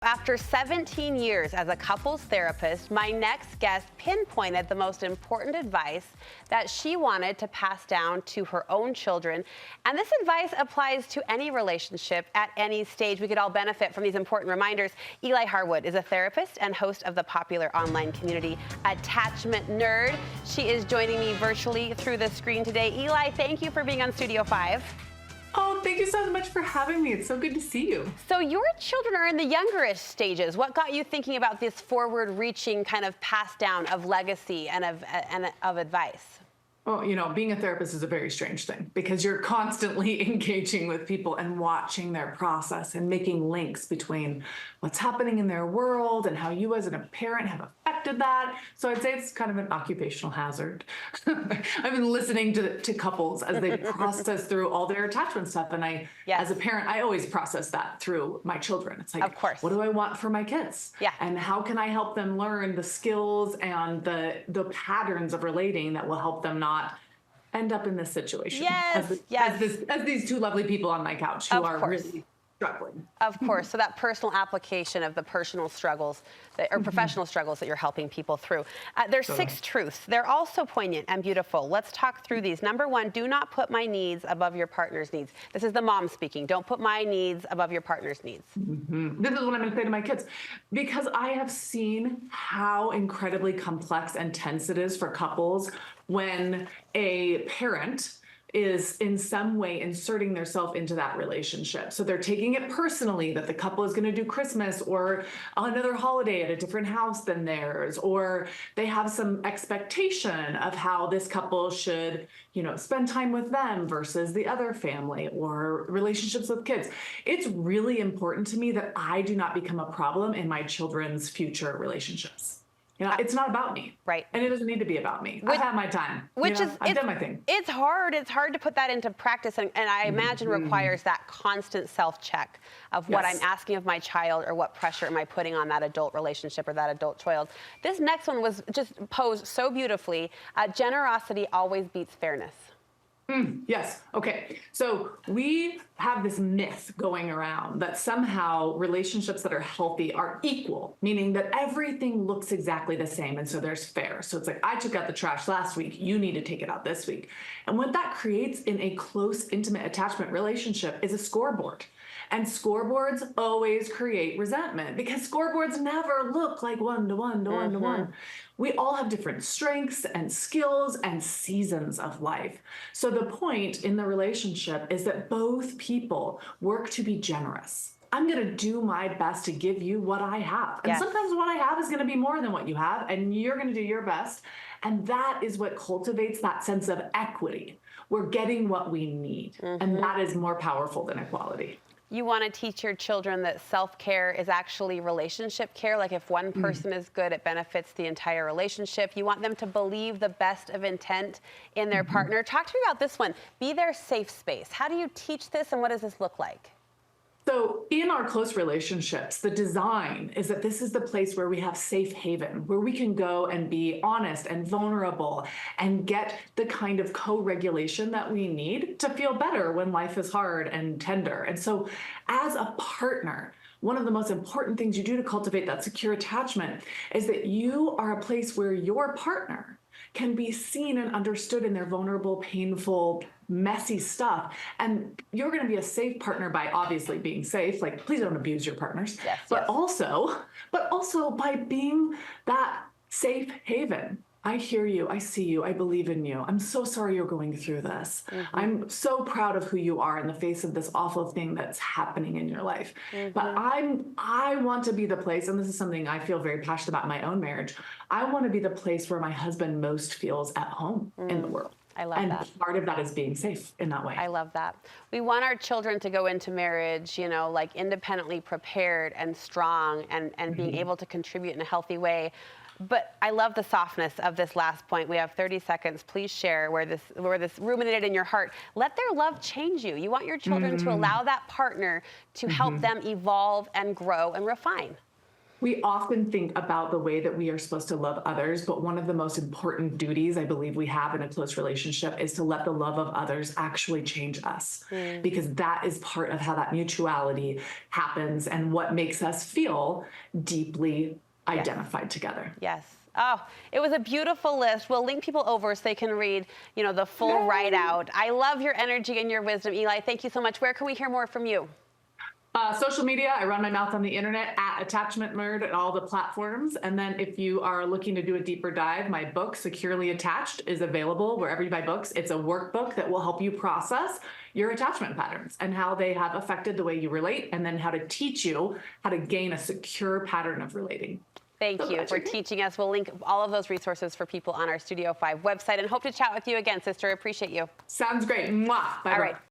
After 17 years as a couples therapist, my next guest pinpointed the most important advice that she wanted to pass down to her own children. And this advice applies to any relationship at any stage. We could all benefit from these important reminders. Eli Harwood is a therapist and host of the popular online community Attachment Nerd. She is joining me virtually through the screen today. Eli, thank you for being on Studio 5. Oh, thank you so much for having me. It's so good to see you. So your children are in the youngerish stages. What got you thinking about this forward-reaching kind of pass down of legacy and of advice? Well, you know, being a therapist is a very strange thing because you're constantly engaging with people and watching their process and making links between what's happening in their world and how you as a parent have affected that. So I'd say it's kind of an occupational hazard. I've been listening to couples as they process through all their attachment stuff. And as a parent, I always process that through my children. It's like, of course, what do I want for my kids? Yeah. And how can I help them learn the skills and the patterns of relating that will help them not end up in this situation. Yes, as these two lovely people on my couch who are really struggling. Of course. So that personal application of the personal struggles or professional struggles that you're helping people through. There's 6 truths. They're also poignant and beautiful. Let's talk through these. Number 1, do not put my needs above your partner's needs. This is the mom speaking. Don't put my needs above your partner's needs. This is what I'm going to say to my kids, because I have seen how incredibly complex and tense it is for couples when a parent is in some way inserting themselves into that relationship. So they're taking it personally that the couple is going to do Christmas or another holiday at a different house than theirs, or they have some expectation of how this couple should, you know, spend time with them versus the other family or relationships with kids. It's really important to me that I do not become a problem in my children's future relationships. You know, it's not about me. Right. And it doesn't need to be about me. I've had my time. I've done my thing. It's hard. It's hard to put that into practice. And I imagine requires that constant self-check of what I'm asking of my child or what pressure am I putting on that adult relationship or that adult child. This next one was just posed so beautifully. Generosity always beats fairness. Yes. Okay. So we have this myth going around that somehow relationships that are healthy are equal, meaning that everything looks exactly the same. And so there's fair. So it's like, I took out the trash last week. You need to take it out this week. And what that creates in a close, intimate attachment relationship is a scoreboard. And scoreboards always create resentment because scoreboards never look like one to one to one to one. We all have different strengths and skills and seasons of life. So the point in the relationship is that both people work to be generous. I'm going to do my best to give you what I have. And sometimes what I have is going to be more than what you have, and you're going to do your best. And that is what cultivates that sense of equity. We're getting what we need. And that is more powerful than equality. You want to teach your children that self-care is actually relationship care. Like if one person is good, it benefits the entire relationship. You want them to believe the best of intent in their partner. Talk to me about this one. Be their safe space. How do you teach this and what does this look like? So in our close relationships, the design is that this is the place where we have safe haven, where we can go and be honest and vulnerable and get the kind of co-regulation that we need to feel better when life is hard and tender. And so as a partner, one of the most important things you do to cultivate that secure attachment is that you are a place where your partner can be seen and understood in their vulnerable, painful, messy stuff. And you're going to be a safe partner by obviously being safe. Like, please don't abuse your partners. But also by being that safe haven. I hear you. I see you. I believe in you. I'm so sorry you're going through this. I'm so proud of who you are in the face of this awful thing that's happening in your life. But I want to be the place, and this is something I feel very passionate about in my own marriage. I want to be the place where my husband most feels at home in the world. I love that. And part of that is being safe in that way. I love that. We want our children to go into marriage, you know, like independently prepared and strong and being able to contribute in a healthy way. But I love the softness of this last point. We have 30 seconds. Please share where this ruminated in your heart. Let their love change you. You want your children to allow that partner to help them evolve and grow and refine. We often think about the way that we are supposed to love others, but one of the most important duties I believe we have in a close relationship is to let the love of others actually change us, because that is part of how that mutuality happens and what makes us feel deeply identified together. Yes. Oh, it was a beautiful list. We'll link people over so they can read, the full write out. I love your energy and your wisdom, Eli. Thank you so much. Where can we hear more from you? Social media, I run my mouth on the internet at Attachment Nerd at all the platforms. And then if you are looking to do a deeper dive, my book, Securely Attached, is available wherever you buy books. It's a workbook that will help you process your attachment patterns and how they have affected the way you relate, and then how to teach you how to gain a secure pattern of relating. Thank you for teaching us. We'll link all of those resources for people on our Studio 5 website and hope to chat with you again, sister. Appreciate you. Sounds great. Mwah. Bye. All right.